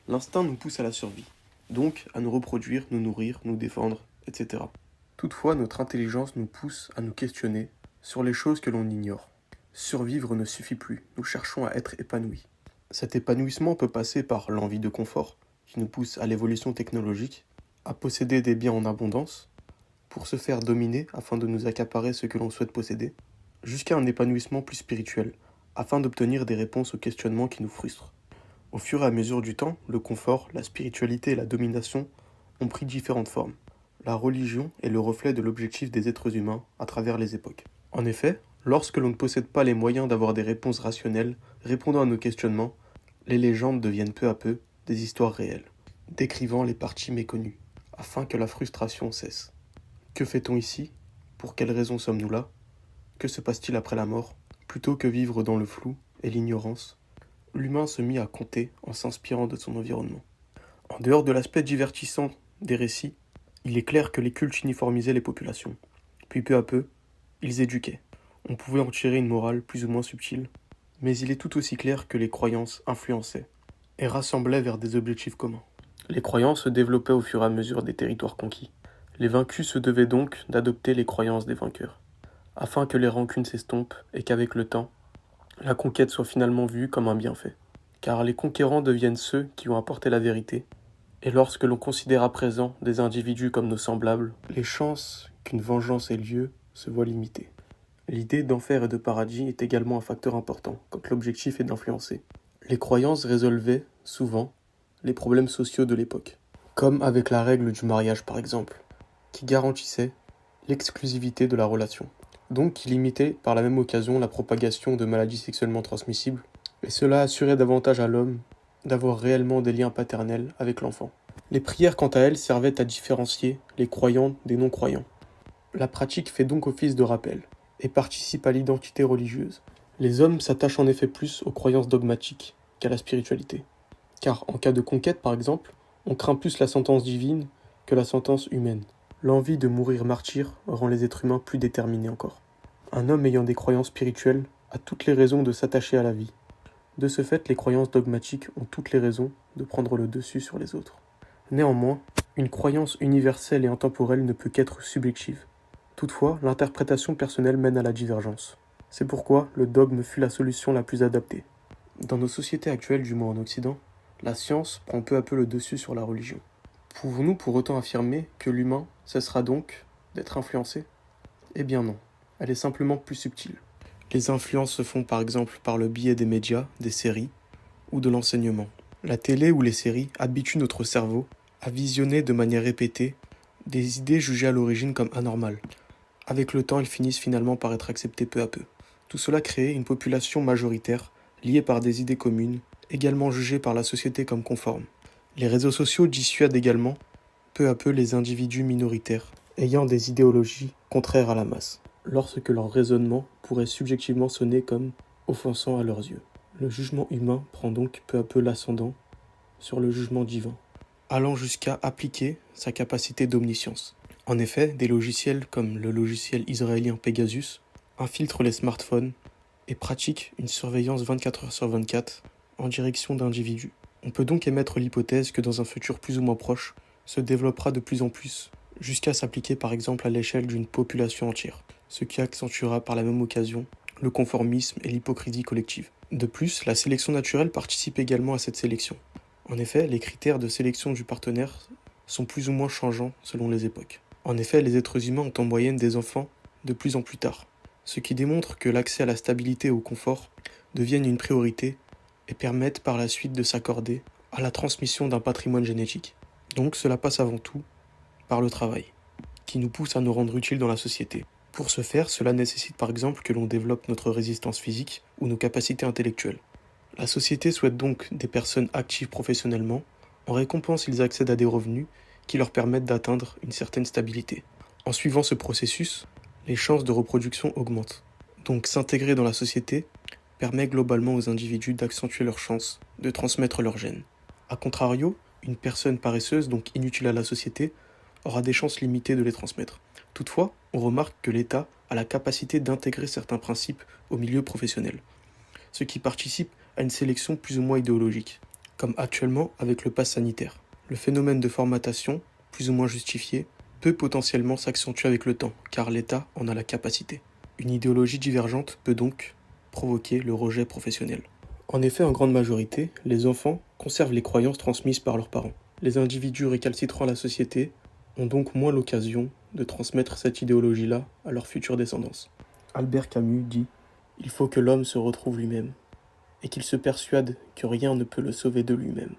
L'instinct nous pousse à la survie, donc à nous reproduire, nous nourrir, nous défendre, etc. Toutefois, notre intelligence nous pousse à nous questionner sur les choses que l'on ignore. Survivre ne suffit plus, nous cherchons à être épanouis. Cet épanouissement peut passer par l'envie de confort, qui nous pousse à l'évolution technologique, à posséder des biens en abondance, pour se faire dominer afin de nous accaparer ce que l'on souhaite posséder, jusqu'à un épanouissement plus spirituel, afin d'obtenir des réponses aux questionnements qui nous frustrent. Au fur et à mesure du temps, le confort, la spiritualité et la domination ont pris différentes formes. La religion est le reflet de l'objectif des êtres humains à travers les époques. En effet, lorsque l'on ne possède pas les moyens d'avoir des réponses rationnelles répondant à nos questionnements, les légendes deviennent peu à peu des histoires réelles, décrivant les parties méconnues, afin que la frustration cesse. Que fait-on ici? Pour quelles raisons sommes-nous là? Que se passe-t-il après la mort? Plutôt que vivre dans le flou et l'ignorance, l'humain se mit à compter en s'inspirant de son environnement. En dehors de l'aspect divertissant des récits, il est clair que les cultes uniformisaient les populations. Puis peu à peu, ils éduquaient. On pouvait en tirer une morale plus ou moins subtile, mais il est tout aussi clair que les croyances influençaient et rassemblaient vers des objectifs communs. Les croyances se développaient au fur et à mesure des territoires conquis. Les vaincus se devaient donc d'adopter les croyances des vainqueurs, afin que les rancunes s'estompent et qu'avec le temps, la conquête soit finalement vue comme un bienfait. Car les conquérants deviennent ceux qui ont apporté la vérité, et lorsque l'on considère à présent des individus comme nos semblables, les chances qu'une vengeance ait lieu se voient limitées. L'idée d'enfer et de paradis est également un facteur important quand l'objectif est d'influencer. Les croyances résolvaient, souvent, les problèmes sociaux de l'époque, comme avec la règle du mariage par exemple, qui garantissait l'exclusivité de la relation, donc qui limitait par la même occasion la propagation de maladies sexuellement transmissibles, et cela assurait davantage à l'homme d'avoir réellement des liens paternels avec l'enfant. Les prières quant à elles servaient à différencier les croyants des non-croyants. La pratique fait donc office de rappel, et participe à l'identité religieuse. Les hommes s'attachent en effet plus aux croyances dogmatiques qu'à la spiritualité. Car en cas de conquête par exemple, on craint plus la sentence divine que la sentence humaine. L'envie de mourir martyr rend les êtres humains plus déterminés encore. Un homme ayant des croyances spirituelles a toutes les raisons de s'attacher à la vie. De ce fait, les croyances dogmatiques ont toutes les raisons de prendre le dessus sur les autres. Néanmoins, une croyance universelle et intemporelle ne peut qu'être subjective. Toutefois, l'interprétation personnelle mène à la divergence. C'est pourquoi le dogme fut la solution la plus adaptée. Dans nos sociétés actuelles, du moins en Occident, la science prend peu à peu le dessus sur la religion. Pouvons-nous pour autant affirmer que l'humain cessera donc d'être influencé? Eh bien non, elle est simplement plus subtile. Les influences se font par exemple par le biais des médias, des séries ou de l'enseignement. La télé ou les séries habituent notre cerveau à visionner de manière répétée des idées jugées à l'origine comme anormales. Avec le temps, elles finissent finalement par être acceptées peu à peu. Tout cela crée une population majoritaire, liée par des idées communes, également jugées par la société comme conformes. Les réseaux sociaux dissuadent également, peu à peu, les individus minoritaires, ayant des idéologies contraires à la masse, lorsque leur raisonnement pourrait subjectivement sonner comme offensant à leurs yeux. Le jugement humain prend donc peu à peu l'ascendant sur le jugement divin, allant jusqu'à appliquer sa capacité d'omniscience. En effet, des logiciels comme le logiciel israélien Pegasus infiltrent les smartphones et pratiquent une surveillance 24 heures sur 24 en direction d'individus. On peut donc émettre l'hypothèse que dans un futur plus ou moins proche, se développera de plus en plus, jusqu'à s'appliquer par exemple à l'échelle d'une population entière, ce qui accentuera par la même occasion le conformisme et l'hypocrisie collective. De plus, la sélection naturelle participe également à cette sélection. En effet, les critères de sélection du partenaire sont plus ou moins changeants selon les époques. En effet, les êtres humains ont en moyenne des enfants de plus en plus tard, ce qui démontre que l'accès à la stabilité et au confort deviennent une priorité et permettent par la suite de s'accorder à la transmission d'un patrimoine génétique. Donc cela passe avant tout par le travail, qui nous pousse à nous rendre utiles dans la société. Pour ce faire, cela nécessite par exemple que l'on développe notre résistance physique ou nos capacités intellectuelles. La société souhaite donc des personnes actives professionnellement. En récompense, ils accèdent à des revenus qui leur permettent d'atteindre une certaine stabilité. En suivant ce processus, les chances de reproduction augmentent. Donc s'intégrer dans la société permet globalement aux individus d'accentuer leurs chances de transmettre leurs gènes. A contrario, une personne paresseuse, donc inutile à la société, aura des chances limitées de les transmettre. Toutefois, on remarque que l'État a la capacité d'intégrer certains principes au milieu professionnel, ce qui participe à une sélection plus ou moins idéologique. comme actuellement avec le pass sanitaire. Le phénomène de formatation, plus ou moins justifié, peut potentiellement s'accentuer avec le temps, car l'État en a la capacité. Une idéologie divergente peut donc provoquer le rejet professionnel. En effet, en grande majorité, les enfants conservent les croyances transmises par leurs parents. Les individus récalcitrants à la société ont donc moins l'occasion de transmettre cette idéologie-là à leur future descendance. Albert Camus dit « Il faut que l'homme se retrouve lui-même, et qu'il se persuade que rien ne peut le sauver de lui-même. »